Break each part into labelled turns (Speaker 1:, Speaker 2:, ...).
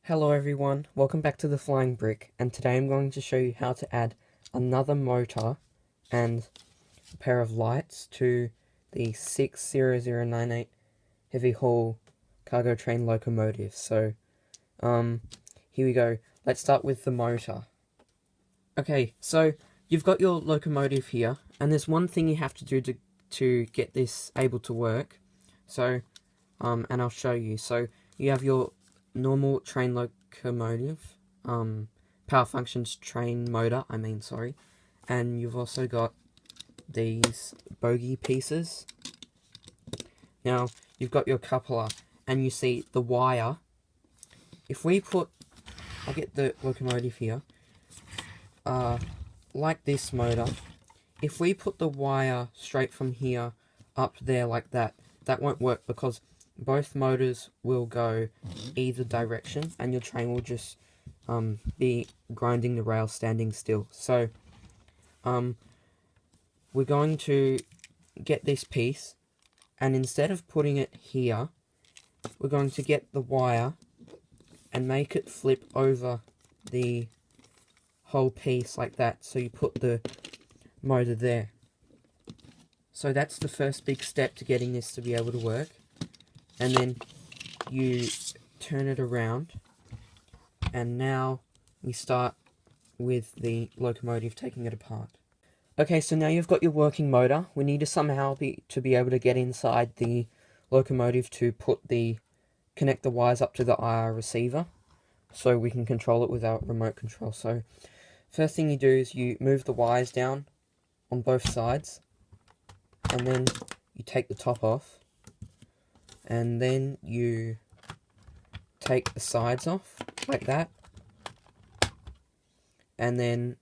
Speaker 1: Hello everyone, welcome back to the Flying Brick, and today I'm going to show you how to add another motor and a pair of lights to the 60098 heavy haul cargo train locomotive. So, here we go. Let's start with the motor. Okay, so you've got your locomotive here, and there's one thing you have to do to get this able to work. So, and I'll show you. So, you have your normal train locomotive, power functions train motor, sorry. And you've also got these bogie pieces. Now, you've got your coupler, and you see the wire. If we put, I'll get the locomotive here, like this motor, if we put the wire straight from here up there like that, that won't work because both motors will go either direction and your train will just be grinding the rail standing still. So we're going to get this piece, and instead of putting it here, we're going to get the wire and make it flip over the whole piece like that, so you put the motor there. So that's the first big step to getting this to be able to work. And then you turn it around, and now we start with the locomotive taking it apart. Okay, so now you've got your working motor. We need to somehow be able to get inside the locomotive to connect the wires up to the IR receiver, so we can control it with our remote control. So first thing you do is you move the wires down on both sides, and then you take the top off, and then you take the sides off like that, and then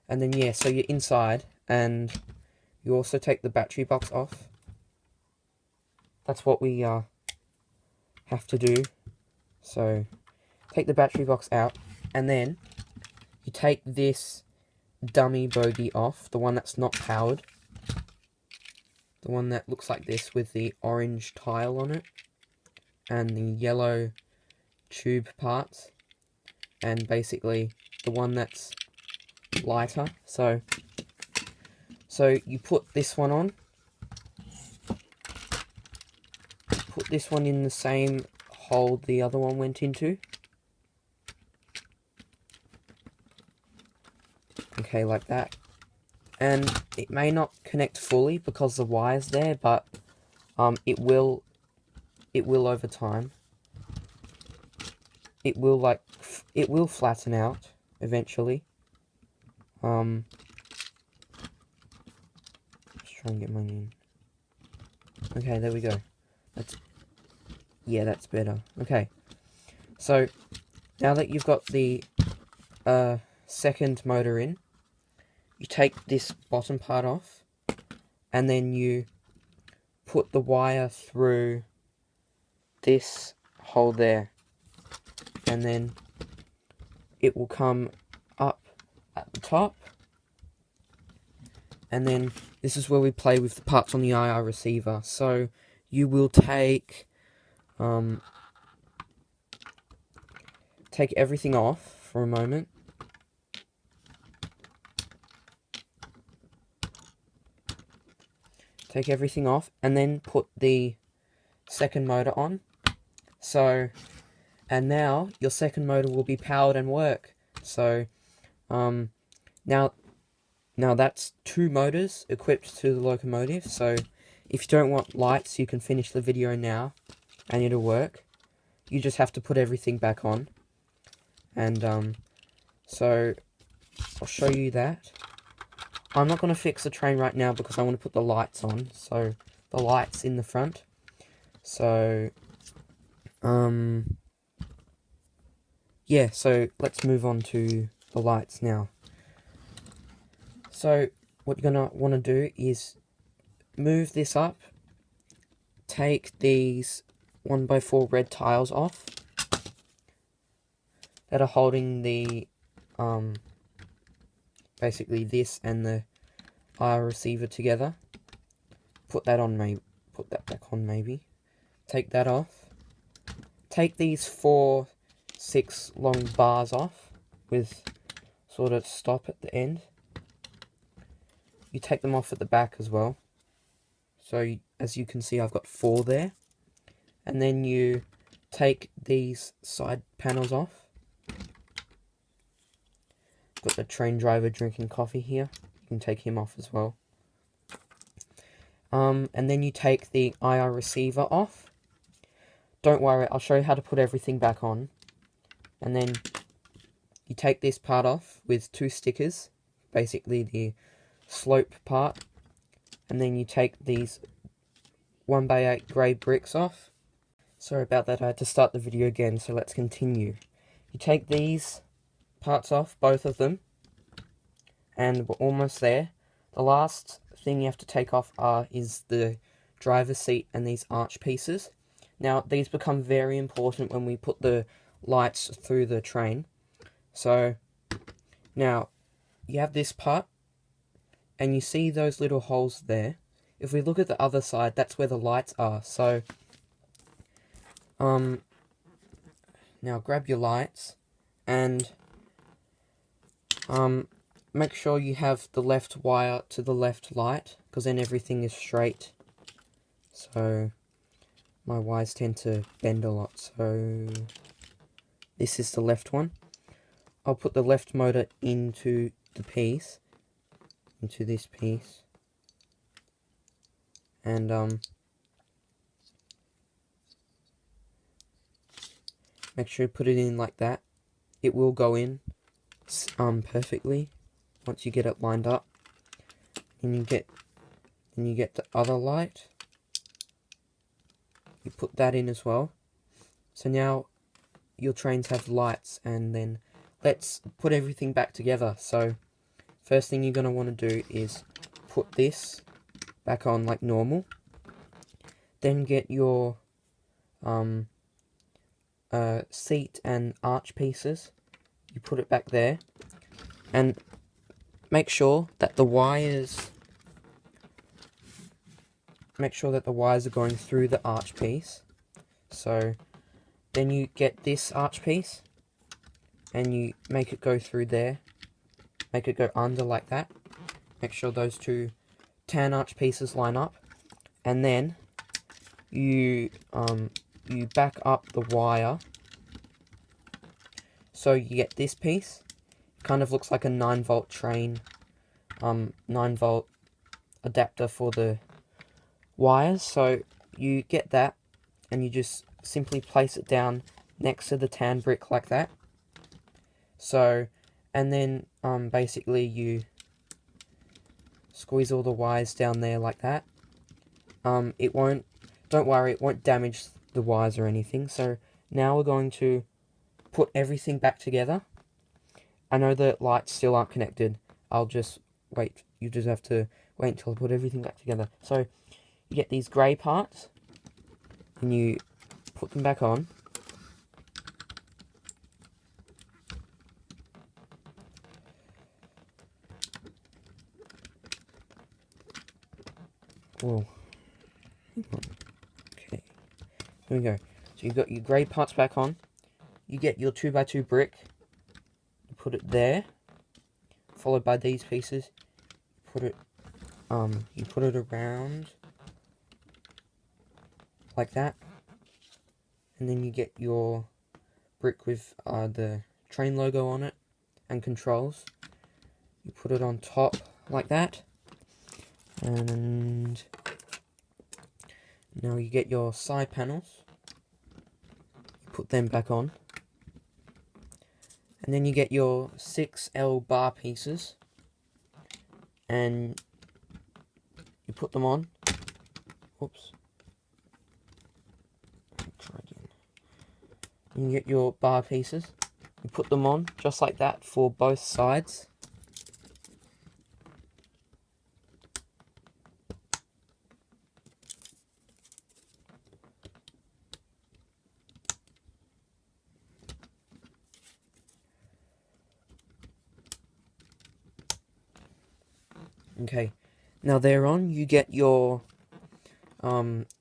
Speaker 1: yeah, so you're inside, and you also take the battery box off. That's what we have to do. So take the battery box out, and then you take this dummy bogie off, the one that's not powered, the one that looks like this with the orange tile on it and the yellow tube parts, and basically the one that's lighter. So you put this one on, put this one in the same hole the other one went into. Okay, like that. And it may not connect fully because the wire's there, but it will over time. It will flatten out eventually. Let's try and get mine in. Okay, there we go. That's better. Okay, so now that you've got the second motor in, you take this bottom part off, and then you put the wire through this hole there, and then it will come up at the top, and then this is where we play with the parts on the IR receiver. So you will take everything off for a moment. Take everything off, and then put the second motor on. So, and now your second motor will be powered and work. So, now that's two motors equipped to the locomotive. So, if you don't want lights, you can finish the video now, and it'll work. You just have to put everything back on, and so I'll show you that. I'm not going to fix the train right now because I want to put the lights on. So the lights in the front. So yeah, so let's move on to the lights now. So what you're going to want to do is move this up, take these 1x4 red tiles off that are holding the basically this and the IR receiver together. Put that back on maybe. Take that off, take these 6 long bars off with sort of stop at the end. You take them off at the back as well. So as you can see, I've got 4 there. And then you take these side panels off. Got the train driver drinking coffee here. You can take him off as well. And then you take the IR receiver off. Don't worry, I'll show you how to put everything back on. And then you take this part off with 2 stickers, basically the slope part. And then you take these 1x8 grey bricks off. Sorry about that, I had to start the video again, so let's continue. You take these parts off, both of them, and we're almost there. The last thing you have to take off is the driver's seat and these arch pieces. Now, these become very important when we put the lights through the train. So, now, you have this part, and you see those little holes there. If we look at the other side, that's where the lights are. So, now grab your lights, and make sure you have the left wire to the left light, because then everything is straight. So, my wires tend to bend a lot, so this is the left one. I'll put the left motor into the piece, into this piece, and make sure you put it in like that. It will go in perfectly once you get it lined up. And you get the other light. You put that in as well. So now your trains have lights, and then let's put everything back together. So first thing you're going to want to do is put this back on like normal. Then get your seat and arch pieces. You put it back there, and make sure that the wires are going through the arch piece. So then you get this arch piece and you make it go through there, make it go under like that. Make sure those 2 tan arch pieces line up, and then you back up the wire. So you get this piece. It kind of looks like a 9-volt train, 9-volt adapter for the wires. So you get that, and you just simply place it down next to the tan brick like that. So, and then basically you squeeze all the wires down there like that. Don't worry, it won't damage the wires or anything. So now we're going to put everything back together. I know the lights still aren't connected. I'll just wait. You just have to wait until I put everything back together. So you get these grey parts, and you put them back on. Whoa. Okay. Here we go. So you've got your grey parts back on. You get your 2x2 brick. You put it there. Followed by these pieces. You put it around like that. And then you get your brick with the train logo on it and controls. You put it on top like that. And now you get your side panels. You put them back on. And then you get your 6L bar pieces. And you put them on. Oops. Try again. You get your bar pieces. You put them on just like that for both sides. Okay, now they're on. You get your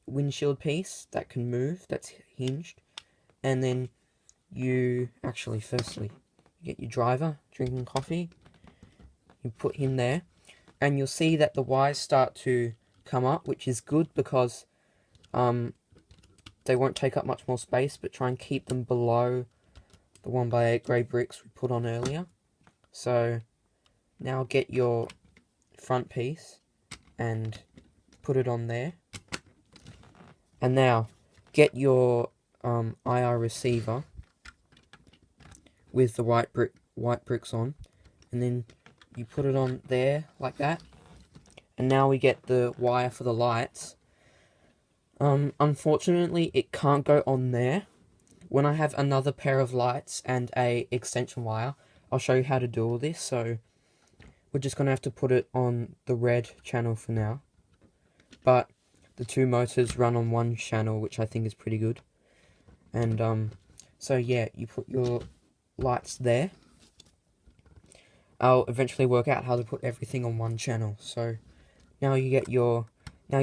Speaker 1: windshield piece that can move, that's hinged. and then you actually firstly get your driver drinking coffee. You put him there, and you'll see that the wires start to come up, which is good because they won't take up much more space, but try and keep them below the 1x8 grey bricks we put on earlier. So now get your front piece and put it on there. And now get your IR receiver with the white bricks on, and then you put it on there like that. And now we get the wire for the lights. Unfortunately, it can't go on there. When I have another pair of lights and a extension wire, I'll show you how to do all this. So we're just going to have to put it on the red channel for now. But the two motors run on one channel, which I think is pretty good. And so yeah, you put your lights there. I'll eventually work out how to put everything on one channel. So now you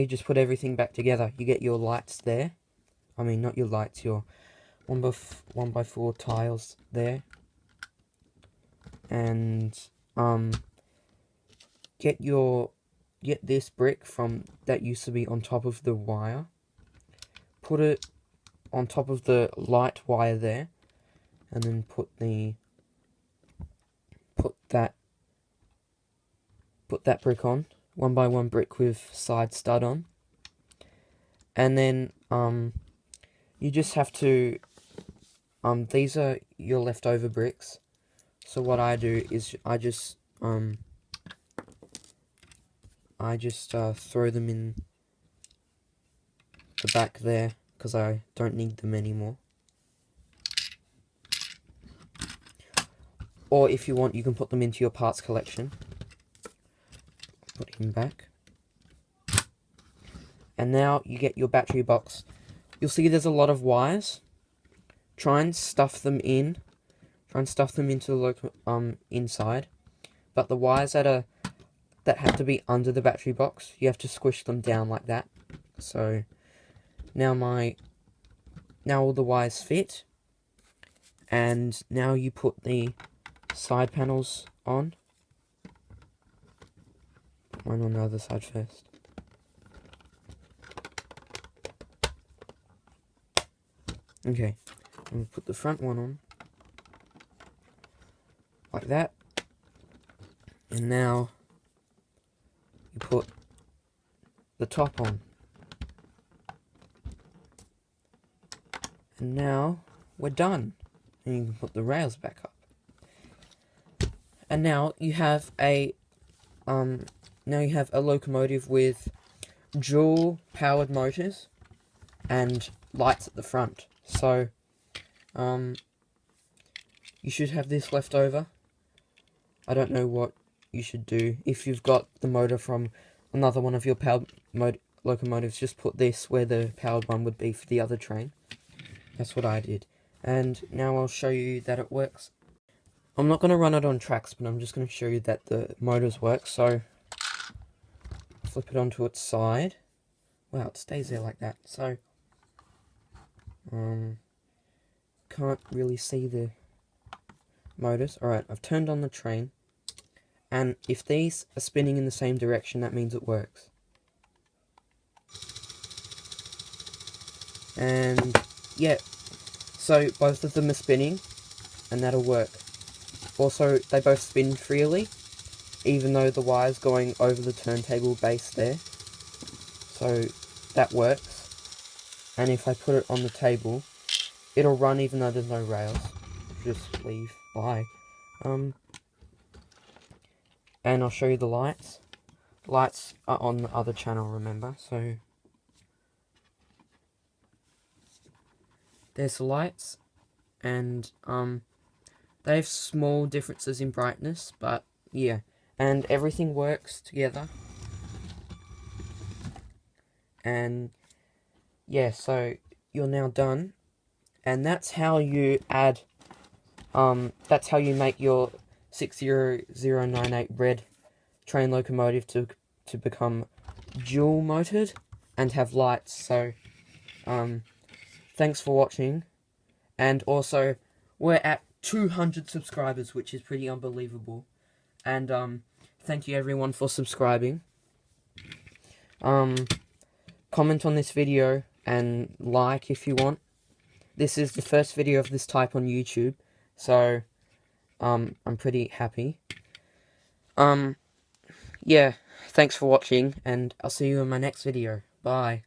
Speaker 1: just put everything back together. You get your lights there. I mean, not your lights, your 1x4 tiles there. And get this brick from that used to be on top of the wire. Put it on top of the light wire there, and then put that brick on, 1x1 brick with side stud on. And then you just have to these are your leftover bricks. So what I do is I just throw them in the back there because I don't need them anymore. Or if you want, you can put them into your parts collection. Put him back. And now you get your battery box. You'll see there's a lot of wires. Try and stuff them in. Try and stuff them into the inside. But the wires that have to be under the battery box, you have to squish them down like that. So now all the wires fit. And now you put the side panels on. Put mine on the other side first. Okay, I'm going to put the front one on. Like that. And now you put the top on. And now we're done. And you can put the rails back up. And now you have a locomotive with dual powered motors and lights at the front. So you should have this left over. I don't know what you should do. If you've got the motor from another one of your powered locomotives, just put this where the powered one would be for the other train. That's what I did. And now I'll show you that it works. I'm not going to run it on tracks, but I'm just going to show you that the motors work. So flip it onto its side. Wow, it stays there like that. So can't really see the motors. Alright, I've turned on the train. And if these are spinning in the same direction, that means it works. And yeah, so both of them are spinning, and that'll work. Also, they both spin freely, even though the wire's going over the turntable base there. So that works. And if I put it on the table, it'll run even though there's no rails. Just leave. Bye. And I'll show you the lights. Lights are on the other channel, remember. So there's the lights, and they have small differences in brightness, but yeah, and everything works together. And yeah, so you're now done, and that's how you add that's how you make your 60098 red train locomotive to become dual motored and have lights. So thanks for watching, And also, we're at 200 subscribers, which is pretty unbelievable. And thank you everyone for subscribing. Comment on this video and like if you want. This is the first video of this type on YouTube, so I'm pretty happy. Yeah, thanks for watching, and I'll see you in my next video. Bye.